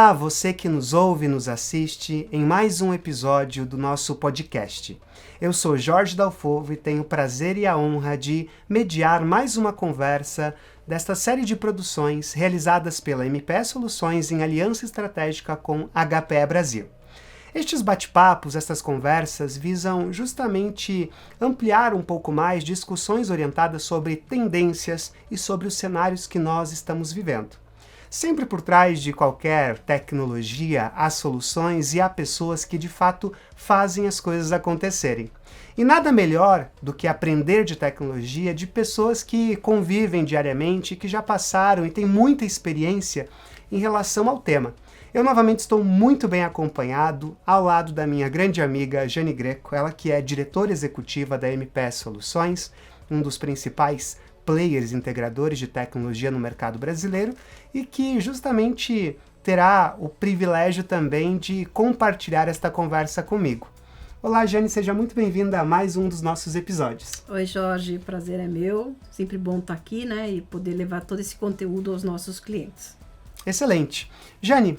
Olá, você que nos ouve e nos assiste em mais um episódio do nosso podcast. Eu sou Jorge Dalfovo e tenho o prazer e a honra de mediar mais uma conversa desta série de produções realizadas pela MPE Soluções em aliança estratégica com HPE Brasil. Estes bate-papos, estas conversas, visam justamente ampliar um pouco mais discussões orientadas sobre tendências e sobre os cenários que nós estamos vivendo. Sempre por trás de qualquer tecnologia há soluções e há pessoas que de fato fazem as coisas acontecerem. E nada melhor do que aprender de tecnologia de pessoas que convivem diariamente, que já passaram e têm muita experiência em relação ao tema. Eu novamente estou muito bem acompanhado ao lado da minha grande amiga Jane Greco, ela que é diretora executiva da MPE Soluções, um dos principais players integradores de tecnologia no mercado brasileiro e que justamente terá o privilégio também de compartilhar esta conversa comigo. Olá, Jane, seja muito bem-vinda a mais um dos nossos episódios. Oi, Jorge, prazer é meu. Sempre bom estar aqui, né, e poder levar todo esse conteúdo aos nossos clientes. Excelente. Jane,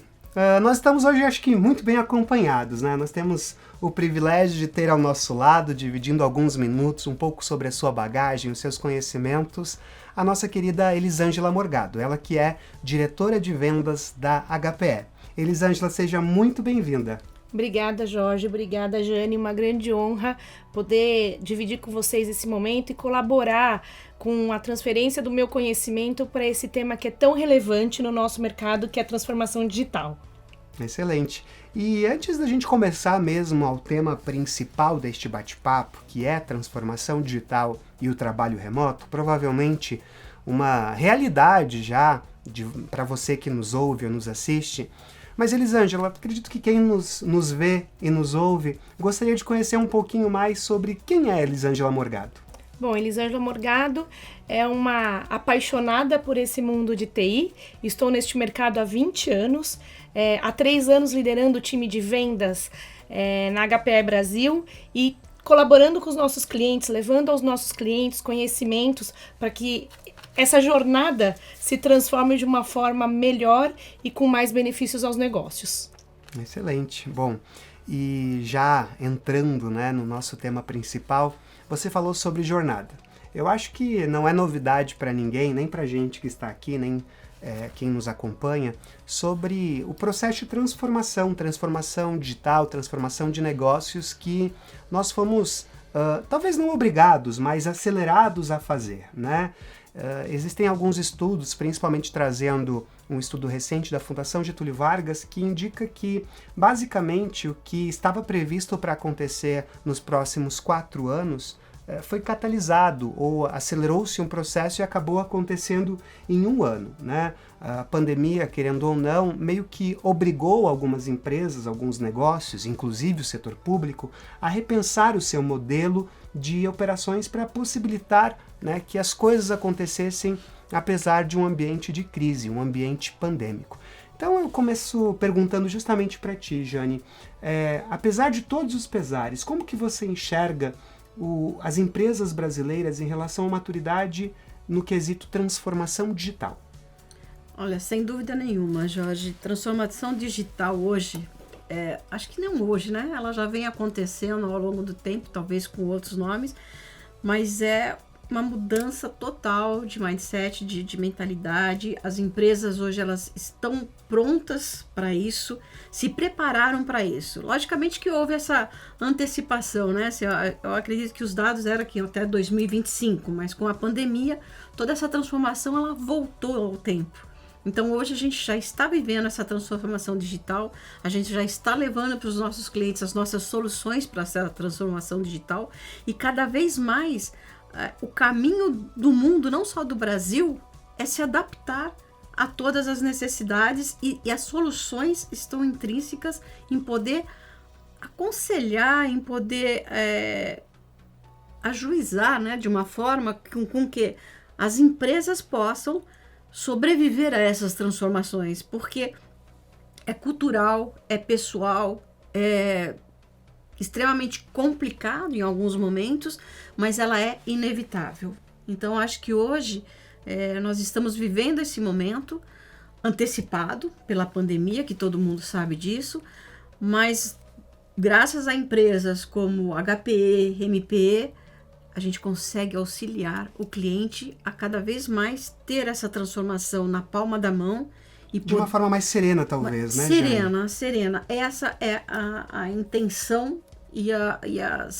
nós estamos hoje, acho que, muito bem acompanhados, né? Nós temos o privilégio de ter ao nosso lado, dividindo alguns minutos, um pouco sobre a sua bagagem, os seus conhecimentos, a nossa querida Elisângela Morgado, ela que é diretora de vendas da HPE. Elisângela, seja muito bem-vinda. Obrigada, Jorge. Obrigada, Jane. Uma grande honra poder dividir com vocês esse momento e colaborar com a transferência do meu conhecimento para esse tema que é tão relevante no nosso mercado, que é a transformação digital. Excelente. E antes da gente começar mesmo ao tema principal deste bate-papo, que é transformação digital e o trabalho remoto, provavelmente uma realidade já para você que nos ouve ou nos assiste. Mas, Elisângela, acredito que quem nos vê e nos ouve gostaria de conhecer um pouquinho mais sobre quem é Elisângela Morgado. Bom, Elisângela Morgado é uma apaixonada por esse mundo de TI. Estou neste mercado há 20 anos, há 3 anos liderando o time de vendas na HPE Brasil e colaborando com os nossos clientes, levando aos nossos clientes conhecimentos para que essa jornada se transforme de uma forma melhor e com mais benefícios aos negócios. Excelente. Bom, e já entrando, né, no nosso tema principal, você falou sobre jornada. Eu acho que não é novidade para ninguém, nem para a gente que está aqui, nem quem nos acompanha, sobre o processo de transformação digital, transformação de negócios que nós fomos, talvez não obrigados, mas acelerados a fazer, né? Existem alguns estudos, principalmente trazendo um estudo recente da Fundação Getúlio Vargas, que indica que, basicamente, o que estava previsto para acontecer nos próximos 4 anos foi catalisado ou acelerou-se um processo e acabou acontecendo em 1 ano, né? A pandemia, querendo ou não, meio que obrigou algumas empresas, alguns negócios, inclusive o setor público, a repensar o seu modelo de operações para possibilitar, né, que as coisas acontecessem apesar de um ambiente de crise, um ambiente pandêmico. Então eu começo perguntando justamente para ti, Jane, apesar de todos os pesares, como que você enxerga as empresas brasileiras em relação à maturidade no quesito transformação digital? Olha, sem dúvida nenhuma, Jorge, transformação digital hoje, acho que não hoje, né? Ela já vem acontecendo ao longo do tempo, talvez com outros nomes, mas é uma mudança total de mindset, de mentalidade. As empresas hoje elas estão prontas para isso, se prepararam para isso. Logicamente que houve essa antecipação, né? Eu acredito que os dados eram aqui até 2025, mas com a pandemia, toda essa transformação ela voltou ao tempo. Então hoje a gente já está vivendo essa transformação digital, a gente já está levando para os nossos clientes as nossas soluções para essa transformação digital e cada vez mais o caminho do mundo, não só do Brasil, é se adaptar a todas as necessidades e as soluções estão intrínsecas em poder aconselhar, em poder ajuizar, né, de uma forma com que as empresas possam sobreviver a essas transformações, porque é cultural, é pessoal, é extremamente complicado em alguns momentos, mas ela é inevitável. Então, acho que hoje nós estamos vivendo esse momento antecipado pela pandemia, que todo mundo sabe disso, mas graças a empresas como HPE, MPE, a gente consegue auxiliar o cliente a cada vez mais ter essa transformação na palma da mão. E de uma forma mais serena, talvez, né, Jane? Serena. Essa é a intenção e as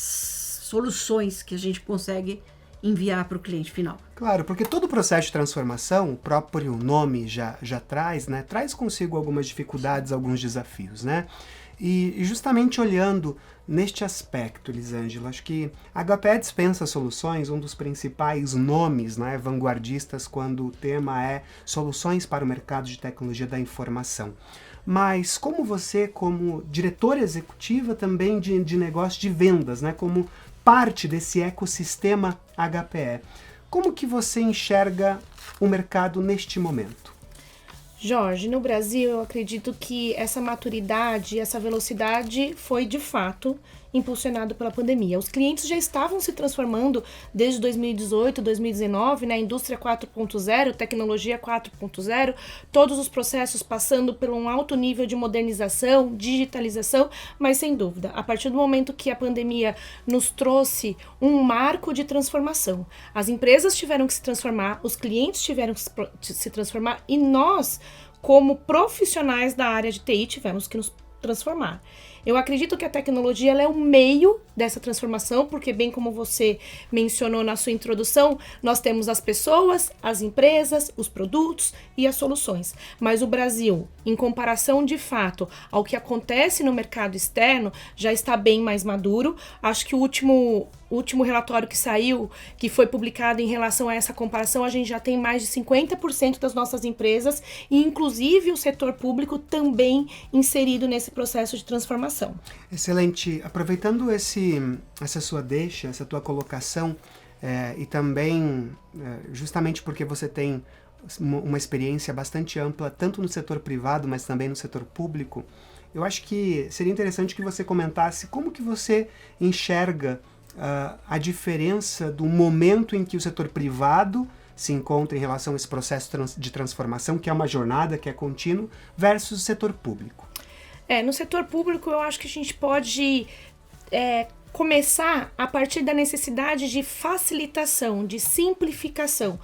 soluções que a gente consegue enviar para o cliente final. Claro, porque todo o processo de transformação, o próprio nome já traz, né? Traz consigo algumas dificuldades, alguns desafios, né? E justamente olhando neste aspecto, Elisângela, acho que a HPE Dispensa Soluções, um dos principais nomes, né, vanguardistas quando o tema é soluções para o mercado de tecnologia da informação. Mas como você, como diretora executiva também de negócio de vendas, né, como parte desse ecossistema HPE, como que você enxerga o mercado neste momento? Jorge, no Brasil eu acredito que essa maturidade, essa velocidade foi de fato impulsionado pela pandemia. Os clientes já estavam se transformando desde 2018, 2019, na indústria 4.0, tecnologia 4.0, todos os processos passando por um alto nível de modernização, digitalização, mas sem dúvida, a partir do momento que a pandemia nos trouxe um marco de transformação, as empresas tiveram que se transformar, os clientes tiveram que se transformar e nós, como profissionais da área de TI, tivemos que nos transformar. Eu acredito que a tecnologia ela é o meio dessa transformação, porque bem como você mencionou na sua introdução, nós temos as pessoas, as empresas, os produtos e as soluções. Mas o Brasil, em comparação de fato ao que acontece no mercado externo, já está bem mais maduro. Acho que o último relatório que saiu, que foi publicado em relação a essa comparação, a gente já tem mais de 50% das nossas empresas e inclusive o setor público também inserido nesse processo de transformação. Excelente. Aproveitando essa sua deixa, essa tua colocação, e também justamente porque você tem uma experiência bastante ampla, tanto no setor privado, mas também no setor público, eu acho que seria interessante que você comentasse como que você enxerga a diferença do momento em que o setor privado se encontra em relação a esse processo de transformação, que é uma jornada, que é contínuo, versus o setor público. No setor público eu acho que a gente pode começar a partir da necessidade de facilitação, de simplificação.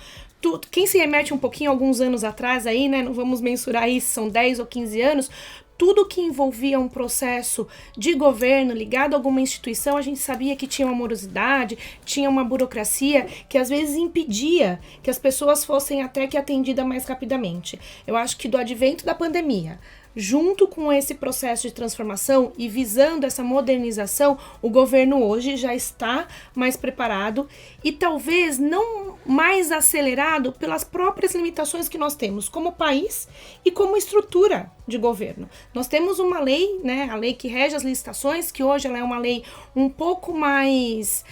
Quem se remete um pouquinho alguns anos atrás aí, né, não vamos mensurar aí se são 10 ou 15 anos, tudo que envolvia um processo de governo ligado a alguma instituição, a gente sabia que tinha uma morosidade, tinha uma burocracia que às vezes impedia que as pessoas fossem até que atendidas mais rapidamente. Eu acho que do advento da pandemia, junto com esse processo de transformação e visando essa modernização, o governo hoje já está mais preparado e talvez não mais acelerado pelas próprias limitações que nós temos como país e como estrutura de governo. Nós temos uma lei, né, a lei que rege as licitações, que hoje ela é uma lei um pouco mais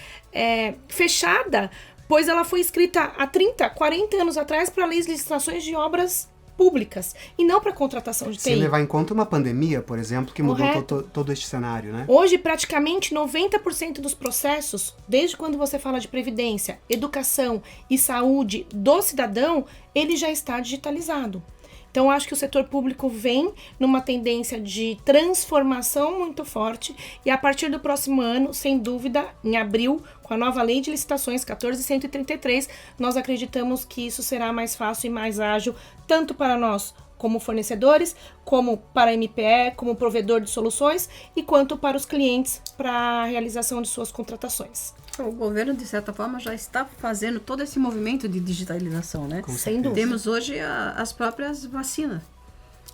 fechada, pois ela foi escrita há 30, 40 anos atrás para leis de licitações de obras públicas e não para contratação de TI. Sem levar em conta uma pandemia, por exemplo, que mudou todo este cenário, né? Hoje, praticamente 90% dos processos, desde quando você fala de previdência, educação e saúde do cidadão, ele já está digitalizado. Então, acho que o setor público vem numa tendência de transformação muito forte e a partir do próximo ano, sem dúvida, em abril, com a nova lei de licitações 14.133, nós acreditamos que isso será mais fácil e mais ágil, tanto para nós como fornecedores, como para a MPE, como provedor de soluções e quanto para os clientes para a realização de suas contratações. O governo, de certa forma, já está fazendo todo esse movimento de digitalização, né? Sem dúvida. Temos hoje as próprias vacinas.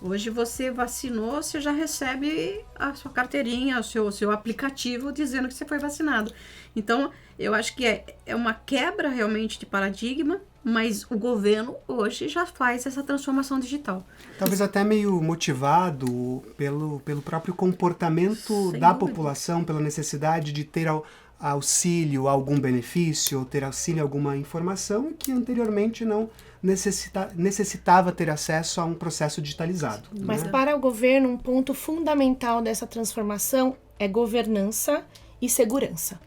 Hoje você vacinou, você já recebe a sua carteirinha, o seu aplicativo dizendo que você foi vacinado. Então, eu acho que é uma quebra realmente de paradigma, mas o governo hoje já faz essa transformação digital. Talvez até meio motivado pelo próprio comportamento da população, pela necessidade de ter auxílio a algum benefício, ou ter auxílio a alguma informação que anteriormente não necessitava ter acesso a um processo digitalizado. Mas né? Para o governo, um ponto fundamental dessa transformação é governança e segurança.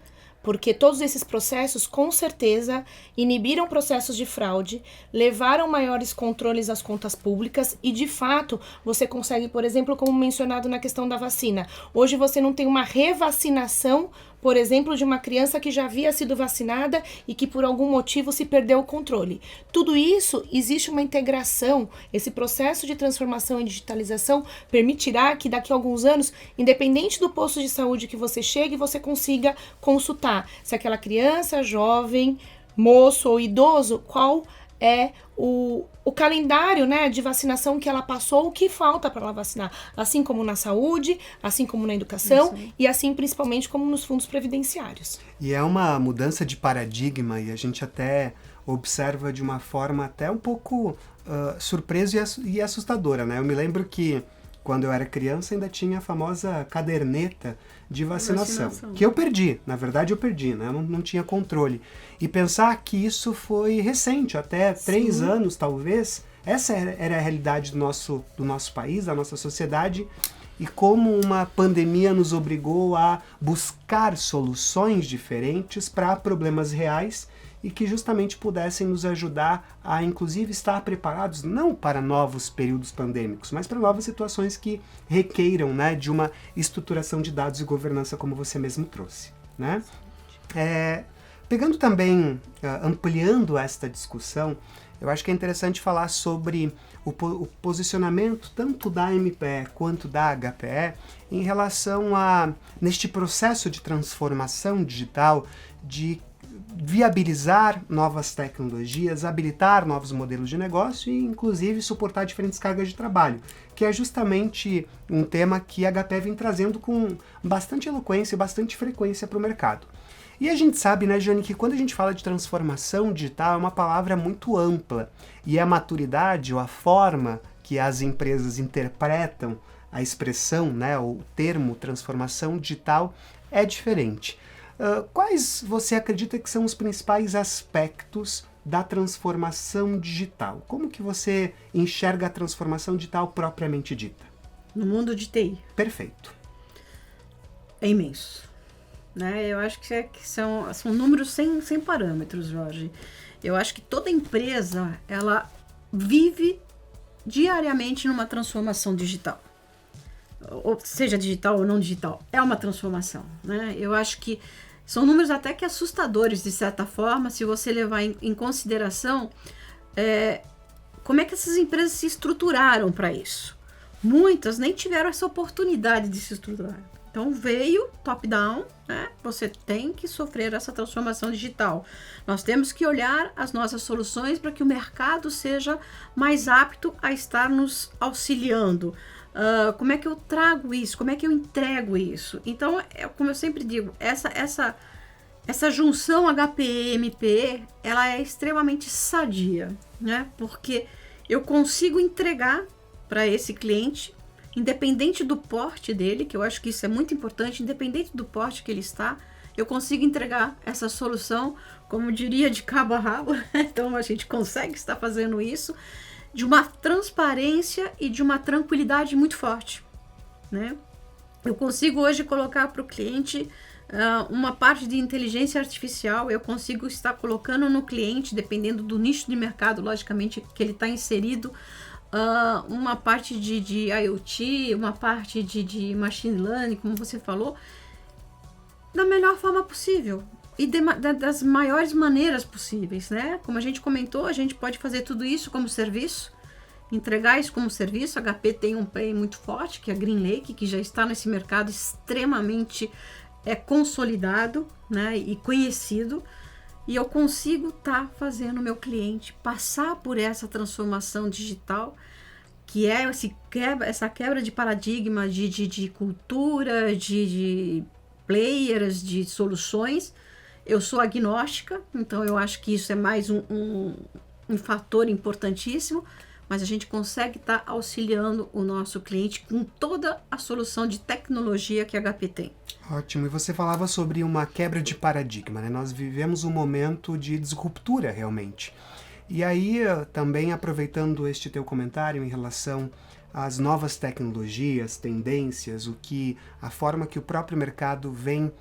porque todos esses processos, com certeza, inibiram processos de fraude, levaram maiores controles às contas públicas e, de fato, você consegue, por exemplo, como mencionado na questão da vacina, hoje você não tem uma revacinação, por exemplo, de uma criança que já havia sido vacinada e que por algum motivo se perdeu o controle. Tudo isso, existe uma integração, esse processo de transformação e digitalização permitirá que daqui a alguns anos, independente do posto de saúde que você chegue, você consiga consultar se aquela criança, jovem, moço ou idoso, qual é o calendário, né, de vacinação que ela passou, o que falta para ela vacinar, assim como na saúde, assim como na educação e assim principalmente como nos fundos previdenciários. E é uma mudança de paradigma e a gente até observa de uma forma até um pouco surpresa e assustadora, né? Eu me lembro que quando eu era criança ainda tinha a famosa caderneta de vacinação. Que eu perdi, na verdade eu perdi, né? Eu não tinha controle. E pensar que isso foi recente, até 3 anos talvez, essa era a realidade do nosso país, da nossa sociedade, e como uma pandemia nos obrigou a buscar soluções diferentes para problemas reais e que justamente pudessem nos ajudar a, inclusive, estar preparados não para novos períodos pandêmicos, mas para novas situações que requeiram, né, de uma estruturação de dados e governança, como você mesmo trouxe, né? Pegando também, ampliando esta discussão, eu acho que é interessante falar sobre o posicionamento tanto da MPE quanto da HPE em relação neste processo de transformação digital, de viabilizar novas tecnologias, habilitar novos modelos de negócio e, inclusive, suportar diferentes cargas de trabalho, que é justamente um tema que a HPE vem trazendo com bastante eloquência e bastante frequência para o mercado. E a gente sabe, né, Jane, que quando a gente fala de transformação digital é uma palavra muito ampla e a maturidade ou a forma que as empresas interpretam a expressão, né, o termo transformação digital é diferente. Quais você acredita que são os principais aspectos da transformação digital? Como que você enxerga a transformação digital propriamente dita? No mundo de TI. Perfeito. É imenso. Né? Eu acho que são números sem parâmetros, Jorge. Eu acho que toda empresa, ela vive diariamente numa transformação digital. Ou seja digital ou não digital, é uma transformação, né? Eu acho que são números até que assustadores, de certa forma, se você levar em consideração como é que essas empresas se estruturaram para isso. Muitas nem tiveram essa oportunidade de se estruturar. Então veio top-down, né? Você tem que sofrer essa transformação digital. Nós temos que olhar as nossas soluções para que o mercado seja mais apto a estar nos auxiliando. Como é que eu trago isso? Como é que eu entrego isso? Então, como eu sempre digo, essa junção HPE-MPE, ela é extremamente sadia, né? Porque eu consigo entregar para esse cliente, independente do porte dele, que eu acho que isso é muito importante, independente do porte que ele está, eu consigo entregar essa solução, como diria, de cabo a rabo. Então, a gente consegue estar fazendo isso de uma transparência e de uma tranquilidade muito forte, né? Eu consigo hoje colocar para o cliente uma parte de inteligência artificial, eu consigo estar colocando no cliente, dependendo do nicho de mercado, logicamente, que ele está inserido, uma parte de IoT, uma parte de machine learning, como você falou, da melhor forma possível e das maiores maneiras possíveis, né? Como a gente comentou, a gente pode fazer tudo isso como serviço, entregar isso como serviço. A HP tem um play muito forte, que é a GreenLake, que já está nesse mercado extremamente consolidado, né, e conhecido, e eu consigo estar fazendo o meu cliente passar por essa transformação digital, que é essa quebra de paradigma de cultura, de players, de soluções. Eu sou agnóstica, então eu acho que isso é mais um fator importantíssimo, mas a gente consegue estar auxiliando o nosso cliente com toda a solução de tecnologia que a HP tem. Ótimo, e você falava sobre uma quebra de paradigma, né? Nós vivemos um momento de disruptura, realmente. E aí, também aproveitando este teu comentário em relação às novas tecnologias, tendências, a forma que o próprio mercado vem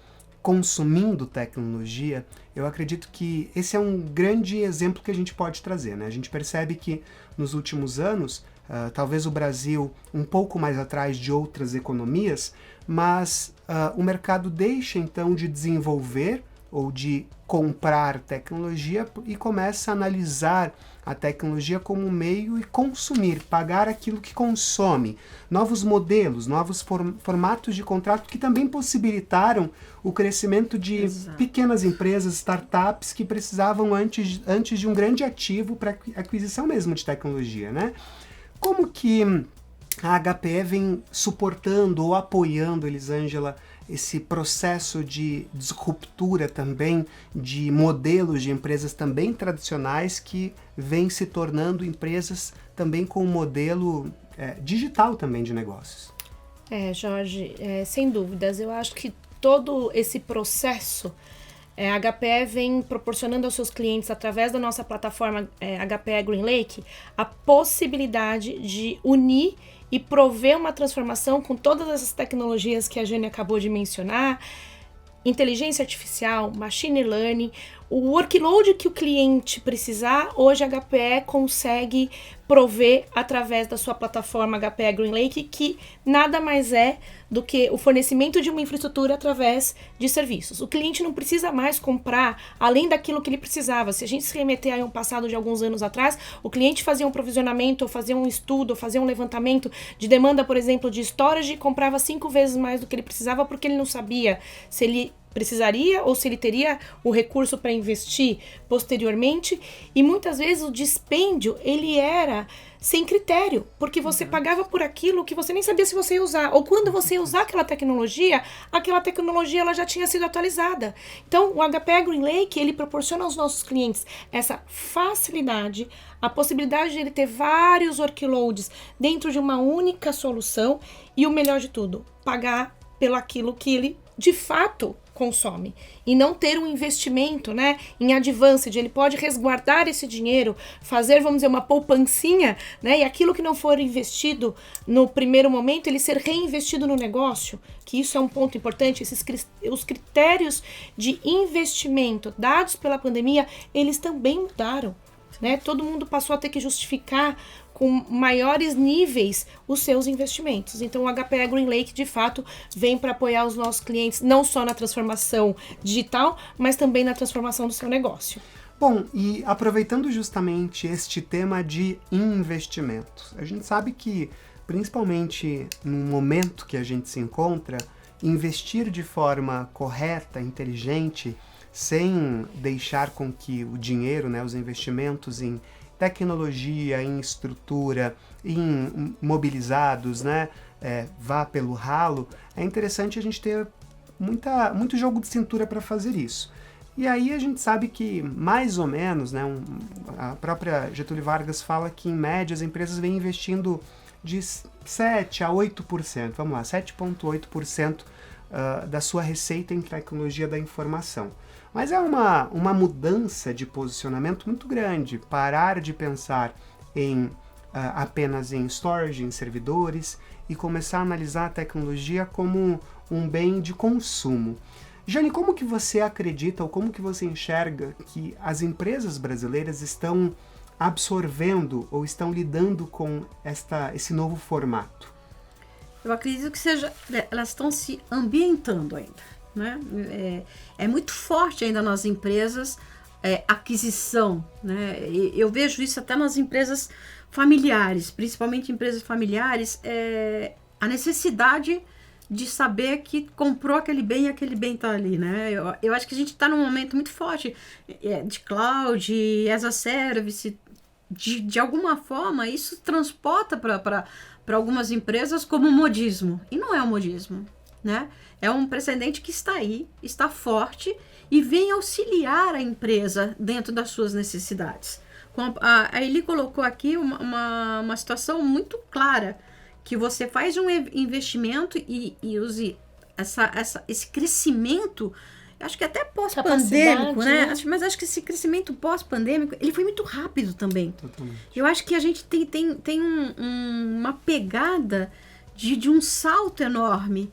consumindo tecnologia, eu acredito que esse é um grande exemplo que a gente pode trazer, né? A gente percebe que nos últimos anos, talvez o Brasil um pouco mais atrás de outras economias, mas o mercado deixa então de desenvolver ou de comprar tecnologia e começa a analisar a tecnologia como meio e consumir, pagar aquilo que consome. Novos modelos, novos formatos de contrato que também possibilitaram o crescimento de pequenas empresas, startups que precisavam antes de um grande ativo para aquisição mesmo de tecnologia, né? Como que a HPE vem suportando ou apoiando, Elisângela, esse processo de disruptura também de modelos de empresas também tradicionais que vêm se tornando empresas também com um modelo digital também de negócios? Jorge, sem dúvidas, eu acho que todo esse processo a HPE vem proporcionando aos seus clientes, através da nossa plataforma HPE GreenLake, a possibilidade de unir e prover uma transformação com todas essas tecnologias que a Jane acabou de mencionar, inteligência artificial, machine learning, o workload que o cliente precisar, hoje a HPE consegue prover através da sua plataforma HPE GreenLake, que nada mais é do que o fornecimento de uma infraestrutura através de serviços. O cliente não precisa mais comprar além daquilo que ele precisava. Se a gente se remeter a um passado de alguns anos atrás, o cliente fazia um provisionamento, ou fazia um estudo, ou fazia um levantamento de demanda, por exemplo, de storage, e comprava 5 vezes mais do que ele precisava, porque ele não sabia se ele precisaria ou se ele teria o recurso para investir posteriormente, e muitas vezes o dispêndio ele era sem critério, porque você pagava por aquilo que você nem sabia se você ia usar, ou quando você ia usar aquela tecnologia ela já tinha sido atualizada. Então o HPE GreenLake ele proporciona aos nossos clientes essa facilidade, a possibilidade de ele ter vários workloads dentro de uma única solução, e o melhor de tudo, pagar pelo aquilo que ele de fato consome, e não ter um investimento, né, em advanced. Ele pode resguardar esse dinheiro, fazer, vamos dizer, uma poupancinha, né, e aquilo que não for investido no primeiro momento, ele ser reinvestido no negócio, que isso é um ponto importante. Os critérios de investimento dados pela pandemia, eles também mudaram, né, todo mundo passou a ter que justificar com maiores níveis os seus investimentos. Então o HPE GreenLake de fato vem para apoiar os nossos clientes não só na transformação digital, mas também na transformação do seu negócio. Bom, e aproveitando justamente este tema de investimentos, a gente sabe que, principalmente no momento que a gente se encontra, investir de forma correta, inteligente, sem deixar com que o dinheiro, né, os investimentos em tecnologia, em estrutura, em mobilizados, né, vá pelo ralo, é interessante a gente ter muito jogo de cintura para fazer isso. E aí a gente sabe que, mais ou menos, né, a própria Getúlio Vargas fala que, em média, as empresas vêm investindo de 7% a 8%, vamos lá, 7,8% da sua receita em tecnologia da informação. Mas é uma mudança de posicionamento muito grande, parar de pensar apenas em storage, em servidores, e começar a analisar a tecnologia como um bem de consumo. Jane, como que você acredita ou como que você enxerga que as empresas brasileiras estão absorvendo ou estão lidando com esse novo formato? Eu acredito que elas estão se ambientando ainda, né? É muito forte ainda nas empresas aquisição, né? Eu vejo isso até nas empresas familiares, principalmente empresas familiares, a necessidade de saber que comprou aquele bem e aquele bem está ali, né? Eu acho que a gente está num momento muito forte de cloud, as a service, de alguma forma isso transporta para algumas empresas como modismo, e não é um modismo, né? É um precedente que está aí, está forte e vem auxiliar a empresa dentro das suas necessidades. A Eli colocou aqui uma situação muito clara, que você faz um investimento e use esse crescimento, acho que até pós-pandêmico, né? Mas acho que esse crescimento pós-pandêmico, ele foi muito rápido também. Totalmente. Eu acho que a gente tem uma pegada de um salto enorme,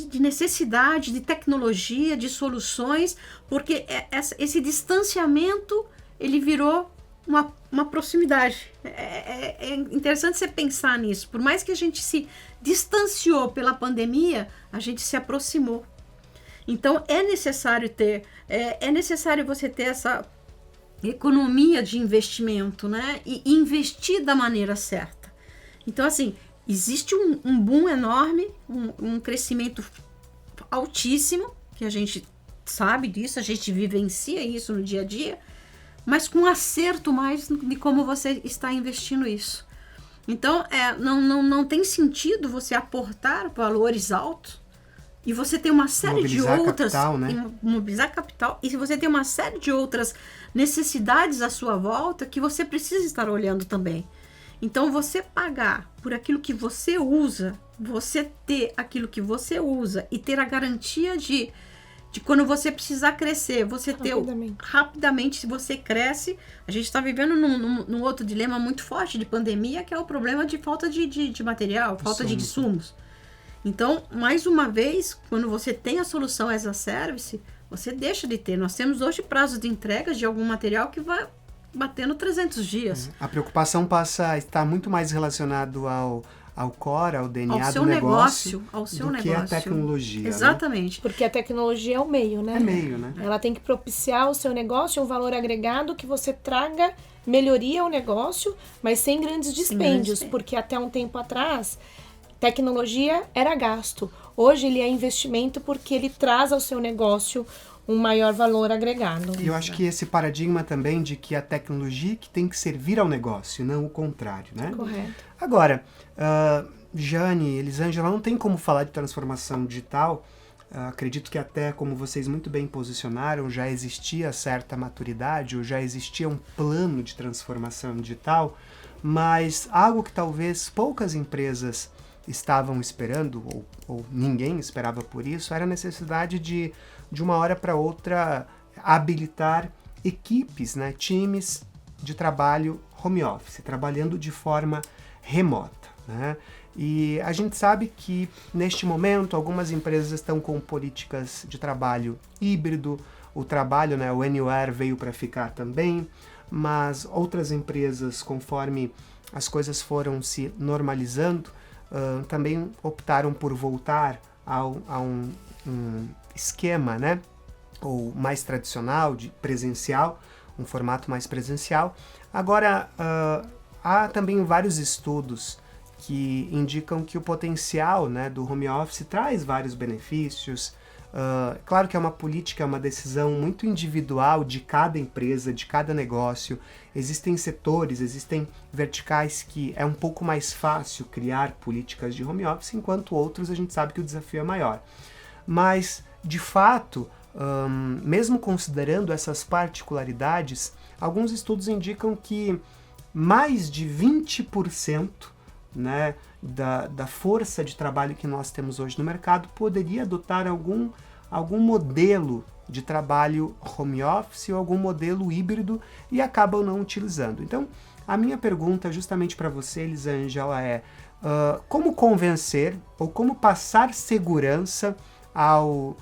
de necessidade, de tecnologia, de soluções, porque esse distanciamento, ele virou uma proximidade. É interessante você pensar nisso. Por mais que a gente se distanciou pela pandemia, a gente se aproximou. Então, é necessário você ter essa economia de investimento, né? E investir da maneira certa. Então, assim, existe um boom enorme, um crescimento altíssimo, que a gente sabe disso, a gente vivencia isso no dia a dia, mas com acerto mais de como você está investindo isso. Então, não tem sentido você aportar valores altos e você tem uma série de outras... Capital, né? Mobilizar capital, e você tem uma série de outras necessidades à sua volta que você precisa estar olhando também. Então, você pagar por aquilo que você usa, você ter aquilo que você usa e ter a garantia de quando você precisar crescer, você ter rapidamente, se você cresce. A gente está vivendo num outro dilema muito forte de pandemia, que é o problema de falta de material, falta de insumos. Então, mais uma vez, quando você tem a solução as a service, você deixa de ter. Nós temos hoje prazos de entrega de algum material que vai batendo 300 dias. A preocupação passa a estar muito mais relacionado ao core, ao DNA ao seu do negócio, ao seu do negócio. que a tecnologia. Exatamente. Né? Porque a tecnologia é o meio, né? É meio, né? Ela tem que propiciar ao seu negócio um valor agregado que você traga melhoria ao negócio, mas sem grandes dispêndios, porque até um tempo atrás, tecnologia era gasto. Hoje ele é investimento porque ele traz ao seu negócio um maior valor agregado. E eu acho que esse paradigma também de que a tecnologia que tem que servir ao negócio, não o contrário, né? Correto. Agora, Jane, Elisângela, não tem como falar de transformação digital. Acredito que até, como vocês muito bem posicionaram, já existia certa maturidade, ou já existia um plano de transformação digital, mas algo que talvez poucas empresas estavam esperando, ou ninguém esperava por isso, era a necessidade de uma hora para outra, habilitar equipes, né, times de trabalho home office, trabalhando de forma remota, né? E a gente sabe que, neste momento, algumas empresas estão com políticas de trabalho híbrido, o trabalho, né, o Anywhere veio para ficar também, mas outras empresas, conforme as coisas foram se normalizando, também optaram por voltar a um esquema, né, ou mais tradicional, de presencial, um formato mais presencial. Agora, há também vários estudos que indicam que o potencial, né, do home office traz vários benefícios. Claro que é uma política, é uma decisão muito individual de cada empresa, de cada negócio. Existem setores, existem verticais que é um pouco mais fácil criar políticas de home office, enquanto outros a gente sabe que o desafio é maior. Mas, de fato, mesmo considerando essas particularidades, alguns estudos indicam que mais de 20%, né, da força de trabalho que nós temos hoje no mercado poderia adotar algum modelo de trabalho home office ou algum modelo híbrido e acabam não utilizando. Então, a minha pergunta justamente para você, Elisângela, é como convencer ou como passar segurança ao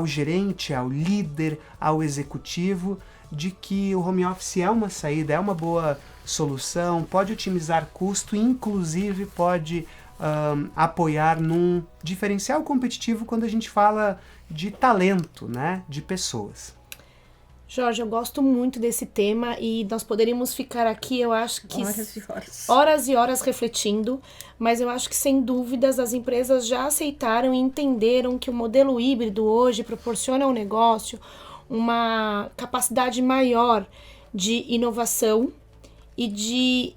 gerente, ao líder, ao executivo, de que o home office é uma saída, é uma boa solução, pode otimizar custo e inclusive pode apoiar num diferencial competitivo quando a gente fala de talento, né, de pessoas. Jorge, eu gosto muito desse tema e nós poderíamos ficar aqui, eu acho que horas e horas refletindo, mas eu acho que sem dúvidas as empresas já aceitaram e entenderam que o modelo híbrido hoje proporciona ao negócio uma capacidade maior de inovação e de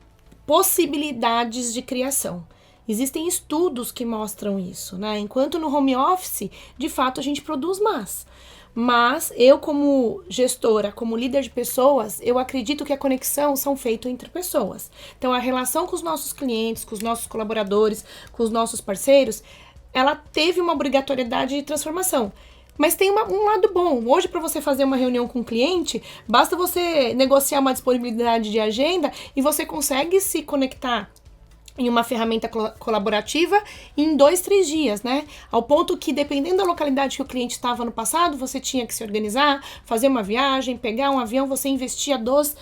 possibilidades de criação. Existem estudos que mostram isso, né? Enquanto no home office, de fato, a gente produz mais. Mas eu, como gestora, como líder de pessoas, eu acredito que a conexão são feitas entre pessoas. Então, a relação com os nossos clientes, com os nossos colaboradores, com os nossos parceiros, ela teve uma obrigatoriedade de transformação. Mas tem um lado bom. Hoje, para você fazer uma reunião com um cliente, basta você negociar uma disponibilidade de agenda e você consegue se conectar em uma ferramenta colaborativa em 2, 3 dias, né? Ao ponto que, dependendo da localidade que o cliente estava no passado, você tinha que se organizar, fazer uma viagem, pegar um avião, você investia 2,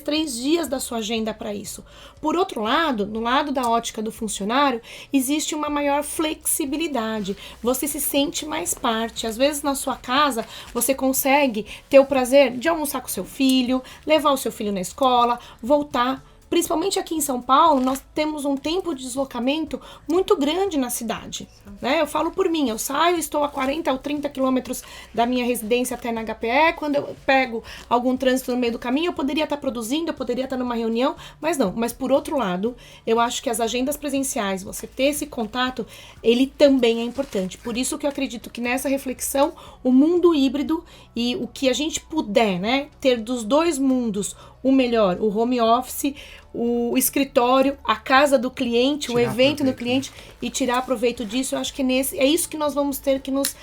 3 dias da sua agenda para isso. Por outro lado, no lado da ótica do funcionário, existe uma maior flexibilidade. Você se sente mais parte. Às vezes, na sua casa, você consegue ter o prazer de almoçar com seu filho, levar o seu filho na escola, voltar. Principalmente aqui em São Paulo, nós temos um tempo de deslocamento muito grande na cidade, né? Eu falo por mim, eu saio, estou a 40 ou 30 quilômetros da minha residência até na HPE, quando eu pego algum trânsito no meio do caminho, eu poderia estar produzindo, eu poderia estar numa reunião, mas não. Mas por outro lado, eu acho que as agendas presenciais, você ter esse contato, ele também é importante. Por isso que eu acredito que nessa reflexão, o mundo híbrido e o que a gente puder, né, ter dos dois mundos, o melhor, o home office, o escritório, a casa do cliente, o evento do cliente e tirar proveito disso, eu acho que é isso que nós vamos ter que nos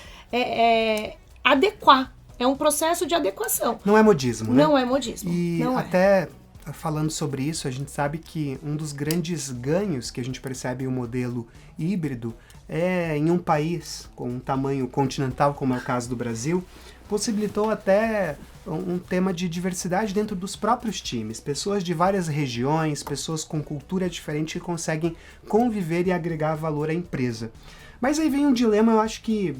adequar. É um processo de adequação. Não é modismo, né? Não é modismo. E não até falando sobre isso, a gente sabe que um dos grandes ganhos que a gente percebe em um modelo híbrido é em um país com um tamanho continental, como é o caso do Brasil, possibilitou até um tema de diversidade dentro dos próprios times. Pessoas de várias regiões, pessoas com cultura diferente que conseguem conviver e agregar valor à empresa. Mas aí vem um dilema, eu acho que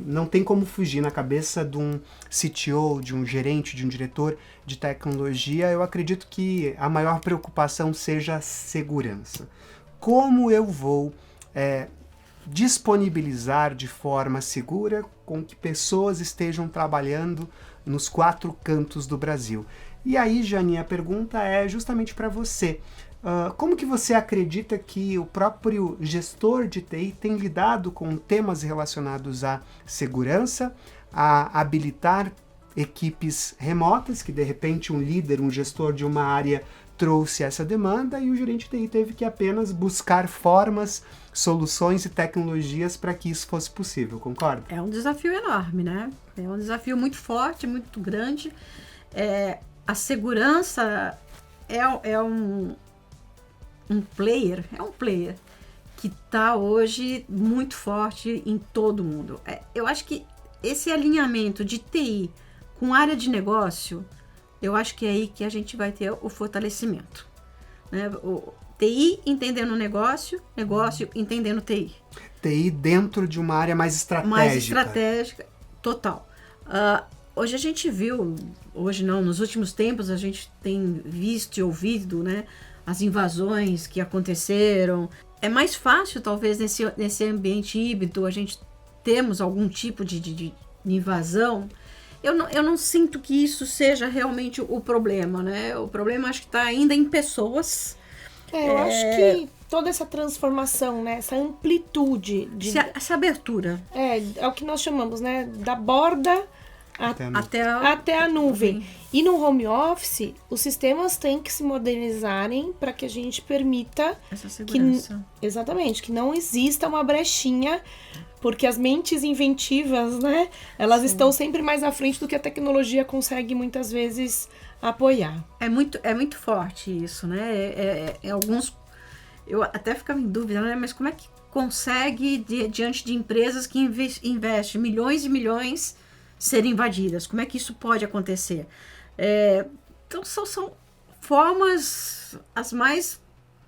não tem como fugir na cabeça de um CTO, de um gerente, de um diretor de tecnologia. Eu acredito que a maior preocupação seja a segurança. Como eu vou disponibilizar de forma segura com que pessoas estejam trabalhando nos 4 cantos do Brasil? E aí, Jani, a pergunta é justamente para você. Como que você acredita que o próprio gestor de TI tem lidado com temas relacionados à segurança, a habilitar equipes remotas, que de repente um líder, um gestor de uma área trouxe essa demanda e o gerente de TI teve que apenas buscar formas, soluções e tecnologias para que isso fosse possível, concorda? É um desafio enorme, né? É um desafio muito forte, muito grande. A segurança é um player que está hoje muito forte em todo mundo. Eu acho que esse alinhamento de TI com área de negócio, eu acho que é aí que a gente vai ter o fortalecimento, né? O TI entendendo o negócio entendendo TI. TI dentro de uma área mais estratégica. Mais estratégica, total. Hoje a gente viu, nos últimos tempos a gente tem visto e ouvido, né, as invasões que aconteceram. É mais fácil, talvez, nesse ambiente híbrido, a gente temos algum tipo de invasão. Eu não sinto que isso seja realmente o problema, né? O problema acho que está ainda em pessoas. Eu acho que toda essa transformação, né? Essa amplitude. Essa abertura. É o que nós chamamos, né? Da borda até a nuvem. E no home office, os sistemas têm que se modernizarem para que a gente permita essa segurança. Exatamente, que não exista uma brechinha, porque as mentes inventivas, né? Elas estão sempre mais à frente do que a tecnologia consegue muitas vezes apoiar. É muito forte isso, né? Alguns, eu até ficava em dúvida, né? Mas como é que consegue, diante de empresas que investem milhões e milhões, serem invadidas? Como é que isso pode acontecer? Então são formas as mais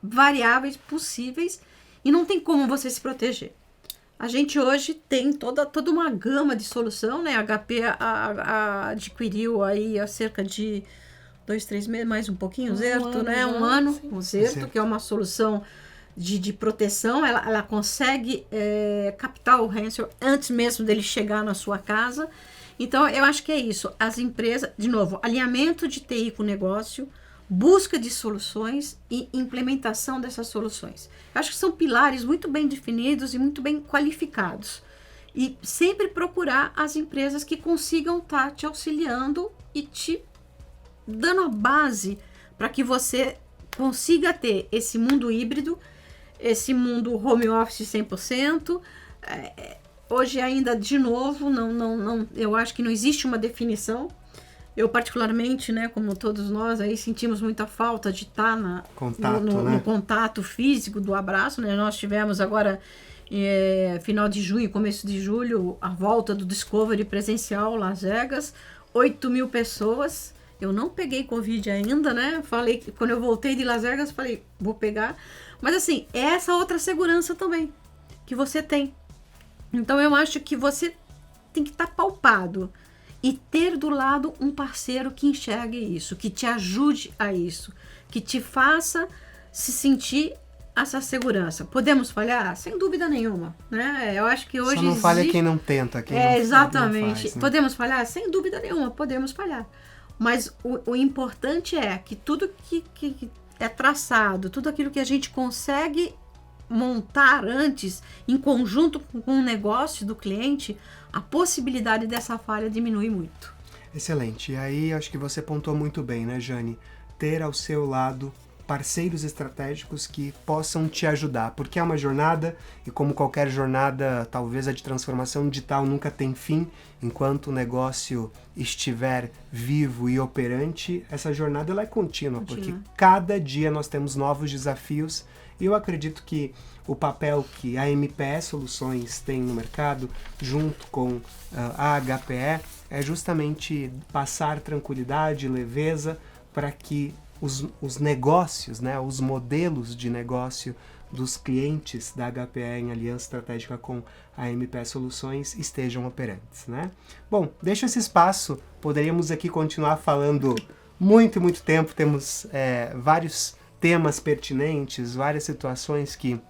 variáveis possíveis e não tem como você se proteger. A gente hoje tem toda uma gama de solução, né? A HP adquiriu aí há cerca de 2, 3 meses, mais um pouquinho, Zerto, né? Um ano, o Zerto, que é uma solução de proteção. Ela consegue captar o ransomware antes mesmo dele chegar na sua casa. Então, eu acho que é isso. As empresas, de novo, alinhamento de TI com o negócio, busca de soluções e implementação dessas soluções. Eu acho que são pilares muito bem definidos e muito bem qualificados. E sempre procurar as empresas que consigam estar te auxiliando e te dando a base para que você consiga ter esse mundo híbrido, esse mundo home office 100%. Hoje ainda, de novo, não, eu acho que não existe uma definição. Eu particularmente, né, como todos nós, aí sentimos muita falta de estar no contato físico do abraço, né? Nós tivemos agora, final de junho, começo de julho, a volta do Discovery presencial Las Vegas, 8.000 pessoas. Eu não peguei Covid ainda, né? Falei, quando eu voltei de Las Vegas, falei, vou pegar. Mas assim, é essa outra segurança também que você tem. Então eu acho que você tem que estar palpado e ter do lado um parceiro que enxergue isso, que te ajude a isso, que te faça se sentir essa segurança. Podemos falhar? Sem dúvida nenhuma, né? Eu acho que hoje só não falha quem não tenta, quem exatamente. Não faz, né? Podemos falhar? Sem dúvida nenhuma, podemos falhar. Mas o importante é que tudo que é traçado, tudo aquilo que a gente consegue montar antes, em conjunto com o negócio do cliente, a possibilidade dessa falha diminui muito. Excelente. E aí acho que você pontuou muito bem, né, Jane? Ter ao seu lado parceiros estratégicos que possam te ajudar, porque é uma jornada e como qualquer jornada, talvez a de transformação digital nunca tem fim, enquanto o negócio estiver vivo e operante, essa jornada ela é contínua, porque cada dia nós temos novos desafios e eu acredito que o papel que a MPE Soluções tem no mercado, junto com a HPE, é justamente passar tranquilidade, leveza, para que os negócios, né, os modelos de negócio dos clientes da HPE em aliança estratégica com a MPE Soluções estejam operantes, né? Bom, deixa esse espaço, poderíamos aqui continuar falando muito tempo, temos vários temas pertinentes, várias situações que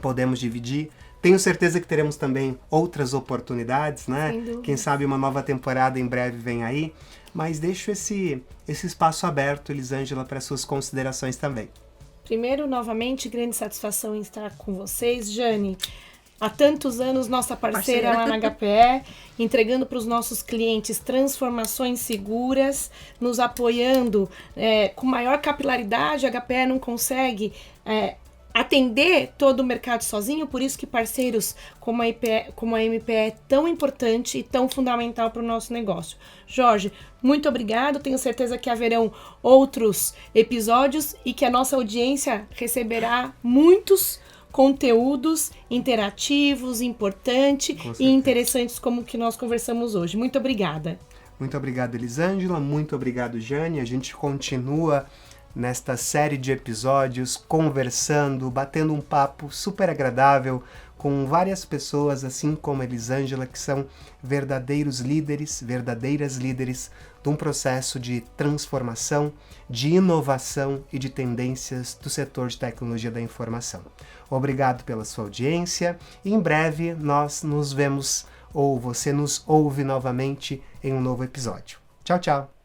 podemos dividir. Tenho certeza que teremos também outras oportunidades, né? Quem sabe uma nova temporada em breve vem aí. Mas deixo esse espaço aberto, Elisângela, para suas considerações também. Primeiro, novamente, grande satisfação em estar com vocês. Jane, há tantos anos, nossa parceira lá na HPE, entregando para os nossos clientes transformações seguras, nos apoiando com maior capilaridade. A HPE não consegue atender todo o mercado sozinho, por isso que parceiros como a MPE é tão importante e tão fundamental para o nosso negócio. Jorge, muito obrigado, tenho certeza que haverão outros episódios e que a nossa audiência receberá muitos conteúdos interativos, importantes e interessantes como o que nós conversamos hoje. Muito obrigada. Muito obrigado, Elisângela, muito obrigado, Jane. A gente continua nesta série de episódios, conversando, batendo um papo super agradável com várias pessoas, assim como a Elisângela, que são verdadeiras líderes de um processo de transformação, de inovação e de tendências do setor de tecnologia da informação. Obrigado pela sua audiência e em breve nós nos vemos ou você nos ouve novamente em um novo episódio. Tchau, tchau!